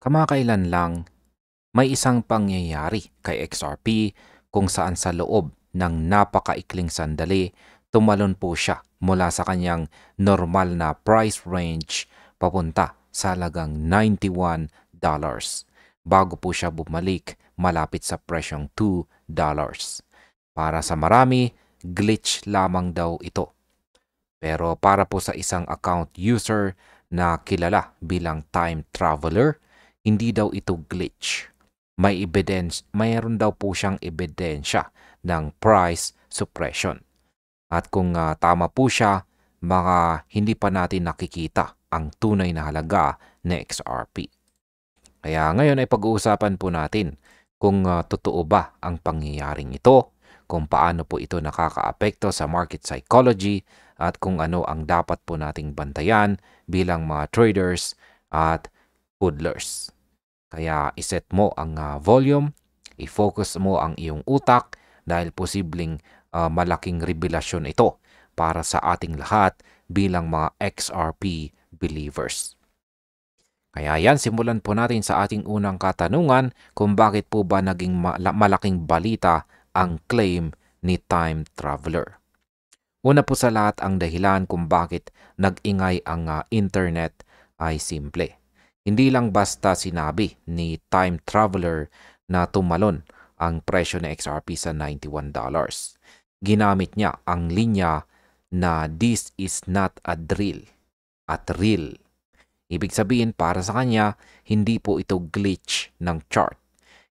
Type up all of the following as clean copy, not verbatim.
Kamakailan lang, may isang pangyayari kay XRP kung saan sa loob ng napakaikling sandali, tumalon po siya mula sa kanyang normal na price range papunta sa halagang $91 bago po siya bumalik malapit sa presyong $2. Para sa marami, glitch lamang daw ito. Pero para po sa isang account user na kilala bilang time traveler, hindi daw ito glitch. Mayroon daw po siyang ebidensya ng price suppression. At kung tama po siya, baka hindi pa natin nakikita ang tunay na halaga ng XRP. Kaya ngayon ay pag-uusapan po natin kung totoo ba ang pangyayaring ito, kung paano po ito nakakaapekto sa market psychology, at kung ano ang dapat po nating bantayan bilang mga traders at hodlers. Kaya iset mo ang volume, i-focus mo ang iyong utak dahil posibleng malaking revelasyon ito para sa ating lahat bilang mga XRP believers. Kaya yan, simulan po natin sa ating unang katanungan kung bakit po ba naging malaking balita ang claim ni time traveler. Una po sa lahat, ang dahilan kung bakit nag-ingay ang internet ay simple. Hindi lang basta sinabi ni time traveler na tumalon ang presyo ng XRP sa $91. Ginamit niya ang linya na this is not a drill at real. Ibig sabihin para sa kanya, hindi po ito glitch ng chart.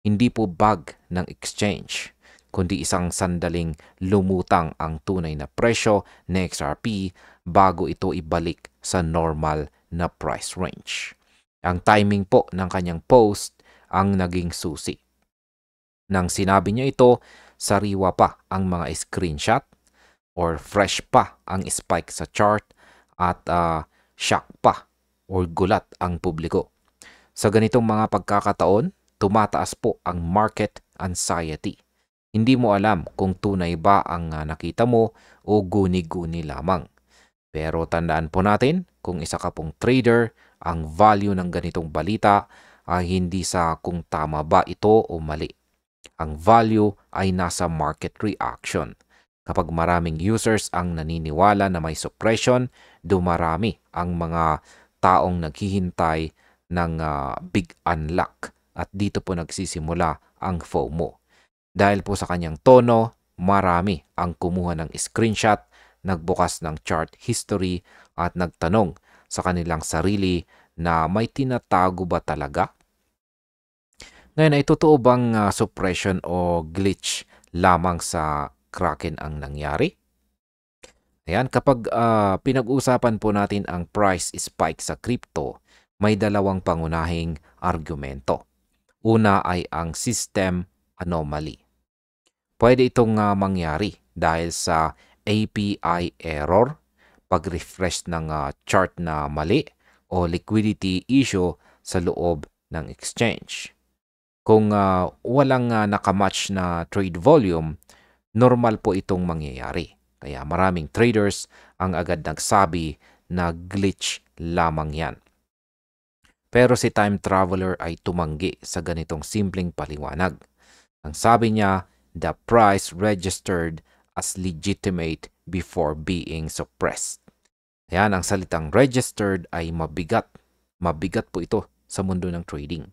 Hindi po bug ng exchange, kundi isang sandaling lumutang ang tunay na presyo ng XRP bago ito ibalik sa normal na price range. Ang timing po ng kanyang post ang naging susi. Nang sinabi niya ito, sariwa pa ang mga screenshot or fresh pa ang spike sa chart at shock pa or gulat ang publiko. Sa ganitong mga pagkakataon, tumataas po ang market anxiety. Hindi mo alam kung tunay ba ang nakita mo o guni-guni lamang. Pero tandaan po natin, kung isa ka pong trader, ang value ng ganitong balita ay hindi sa kung tama ba ito o mali. Ang value ay nasa market reaction. Kapag maraming users ang naniniwala na may suppression, dumarami ang mga taong naghihintay ng big unlock at dito po nagsisimula ang FOMO. Dahil po sa kanyang tono, marami ang kumuha ng screenshot, nagbukas ng chart history at nagtanong sa kanilang sarili na may tinatago ba talaga? Ngayon ay totoo bang suppression o glitch lamang sa Kraken ang nangyari? Ayan, kapag pinag-usapan po natin ang price spike sa crypto, may dalawang pangunahing argumento. Una ay ang system anomaly. Pwede itong mangyari dahil sa API error, pag-refresh ng chart na mali, o liquidity issue sa loob ng exchange. Kung walang nakamatch na trade volume, normal po itong mangyayari. Kaya maraming traders ang agad nagsabi na glitch lamang yan. Pero si time traveler ay tumanggi sa ganitong simpleng paliwanag. Ang sabi niya, the price registered as legitimate before being suppressed. Ayan, ang salitang registered ay mabigat. Mabigat po ito sa mundo ng trading.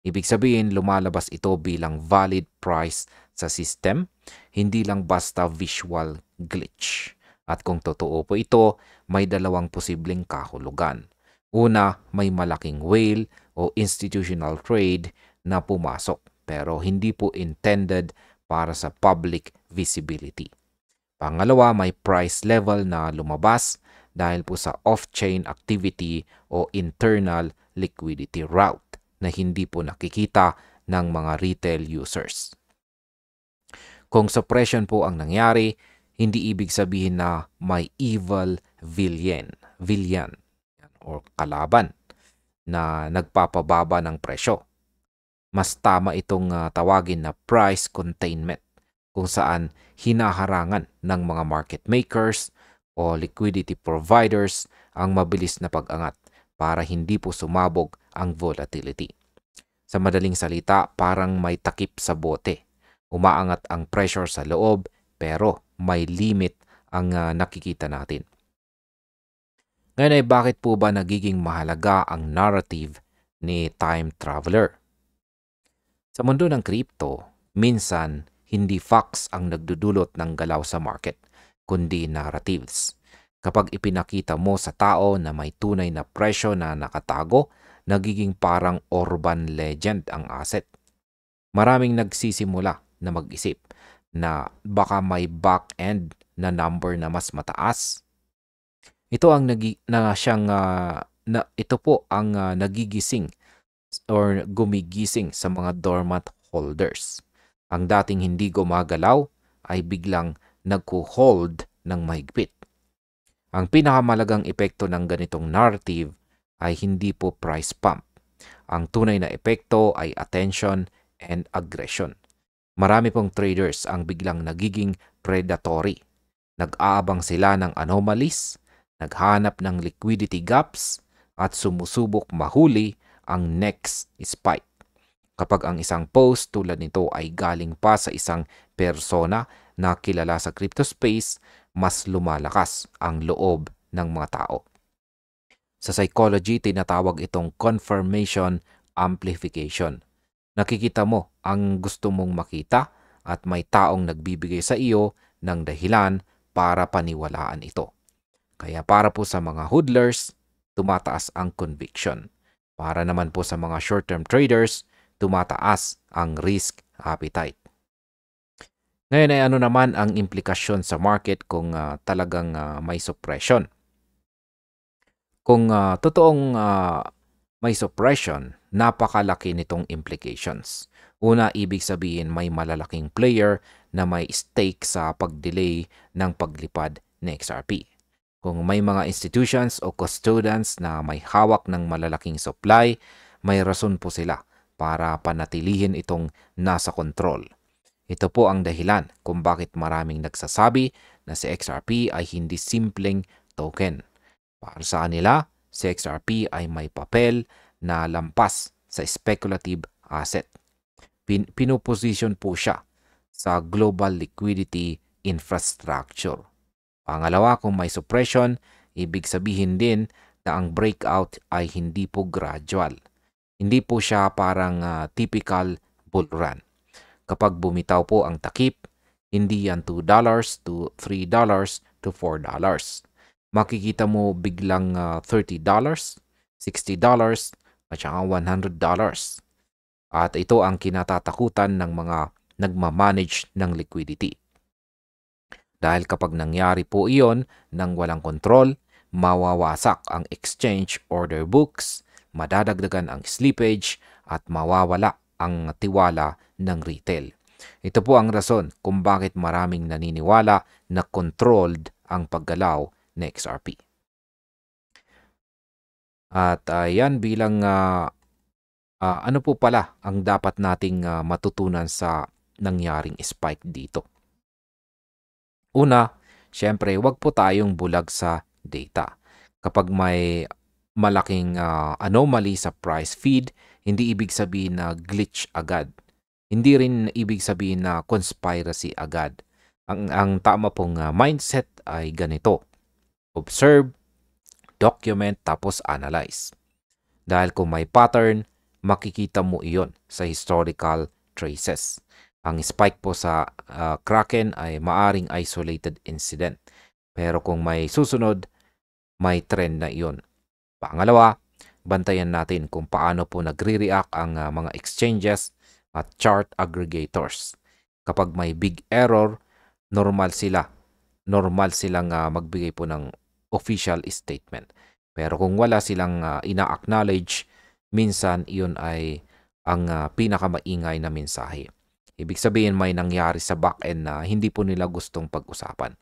Ibig sabihin, lumalabas ito bilang valid price sa system, hindi lang basta visual glitch. At kung totoo po ito, may dalawang posibleng kahulugan. Una, may malaking whale o institutional trade na pumasok pero hindi po intended para sa public visibility. Pangalawa, may price level na lumabas dahil po sa off-chain activity o internal liquidity route na hindi po nakikita ng mga retail users. Kung suppression po ang nangyari, hindi ibig sabihin na may evil villain or kalaban na nagpapababa ng presyo. Mas tama itong tawagin na price containment, kung saan hinaharangan ng mga market makers o liquidity providers ang mabilis na pag-angat para hindi po sumabog ang volatility. Sa madaling salita, parang may takip sa bote. Umaangat ang pressure sa loob pero may limit ang nakikita natin. Ngayon ay bakit po ba nagiging mahalaga ang narrative ni time traveler? Sa mundo ng crypto, minsan hindi facts ang nagdudulot ng galaw sa market, kundi narratives. Kapag ipinakita mo sa tao na may tunay na presyo na nakatago, nagiging parang urban legend ang asset. Maraming nagsisimula na mag-isip na baka may back-end na number na mas mataas. Ito ang ito po ang nagigising or gumigising sa mga dormant holders. Ang dating hindi gumagalaw ay biglang nagko-hold ng mahigpit. Ang pinakamalagang epekto ng ganitong narrative ay hindi po price pump. Ang tunay na epekto ay attention and aggression. Marami pong traders ang biglang nagiging predatory. Nag-aabang sila ng anomalies, naghanap ng liquidity gaps, at sumusubok mahuli ang next spike. Kapag ang isang post tulad nito ay galing pa sa isang persona na kilala sa crypto space, mas lumalakas ang loob ng mga tao. Sa psychology, tinatawag itong confirmation amplification. Nakikita mo ang gusto mong makita at may taong nagbibigay sa iyo ng dahilan para paniwalaan ito. Kaya para po sa mga hodlers, tumataas ang conviction. Para naman po sa mga short-term traders, tumataas ang risk appetite. Ngayon ay ano naman ang implikasyon sa market kung talagang may suppression? Kung totoong may suppression, napakalaki nitong implications. Una, ibig sabihin may malalaking player na may stake sa pag-delay ng paglipad ng XRP. Kung may mga institutions o custodians na may hawak ng malalaking supply, may rason po sila para panatilihin itong nasa kontrol. Ito po ang dahilan kung bakit maraming nagsasabi na si XRP ay hindi simpleng token. Para sa kanila, si XRP ay may papel na lampas sa speculative asset. Pinuposition po siya sa global liquidity infrastructure. Pangalawa, kung may suppression, ibig sabihin din na ang breakout ay hindi po gradual. Hindi po siya parang typical bull run. Kapag bumitaw po ang takip, hindi yan $2 to $3 to $4. Makikita mo biglang $30, $60, at saka $100. At ito ang kinatatakutan ng mga nagmamanage ng liquidity. Dahil kapag nangyari po iyon nang walang kontrol, mawawasak ang exchange order books, madadagdagan ang slippage, at mawawala ang tiwala ng retail. Ito po ang rason kung bakit maraming naniniwala na controlled ang paggalaw ng XRP. At yan bilang ano po pala ang dapat nating matutunan sa nangyaring spike dito. Una, syempre wag po tayong bulag sa data. Kapag may malaking anomaly sa price feed, hindi ibig sabihin na glitch agad. Hindi rin ibig sabihin na conspiracy agad. Ang tama pong mindset ay ganito. Observe, document, tapos analyze. Dahil kung may pattern, makikita mo iyon sa historical traces. Ang spike po sa Kraken ay maaring isolated incident. Pero kung may susunod, may trend na iyon. Pangalawa, bantayan natin kung paano po nagre-react ang mga exchanges at chart aggregators. Kapag may big error, normal silang magbigay po ng official statement. Pero kung wala silang ina-acknowledge, minsan iyon ay ang pinakamaingay na mensahe. Ibig sabihin may nangyari sa back-end na hindi po nila gustong pag-usapan.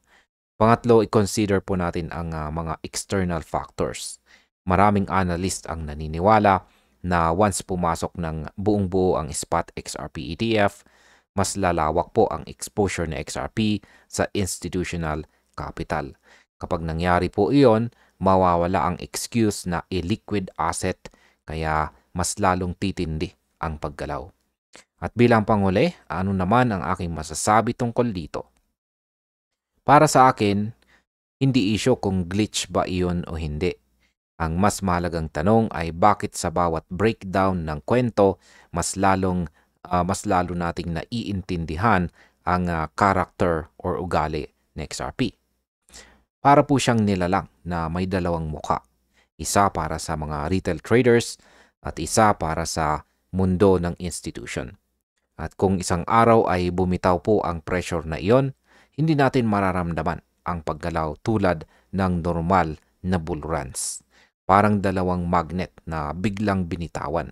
Pangatlo, i-consider po natin ang mga external factors. Maraming analyst ang naniniwala na once pumasok ng buong-buo ang spot XRP ETF, mas lalawak po ang exposure ng XRP sa institutional capital. Kapag nangyari po iyon, mawawala ang excuse na illiquid asset, kaya mas lalong titindi ang paggalaw. At bilang panghuli, ano naman ang aking masasabi tungkol dito? Para sa akin, hindi issue kung glitch ba iyon o hindi. Ang mas mahalagang tanong ay bakit sa bawat breakdown ng kwento, mas lalo nating naiintindihan ang character or ugali ng XRP. Para po siyang nilalang na may dalawang muka. Isa para sa mga retail traders at isa para sa mundo ng institution. At kung isang araw ay bumitaw po ang pressure na iyon, hindi natin mararamdaman ang paggalaw tulad ng normal na bull runs. Parang dalawang magnet na biglang binitawan.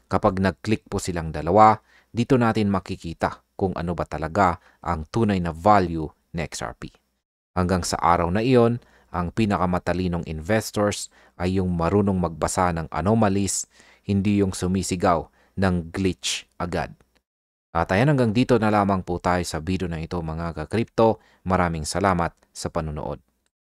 Kapag nag-click po silang dalawa, dito natin makikita kung ano ba talaga ang tunay na value ng XRP. Hanggang sa araw na iyon, ang pinakamatalinong investors ay yung marunong magbasa ng anomalies, hindi yung sumisigaw ng glitch agad. At ayan, hanggang dito na lamang po tayo sa video na ito mga ka-crypto. Maraming salamat sa panunood.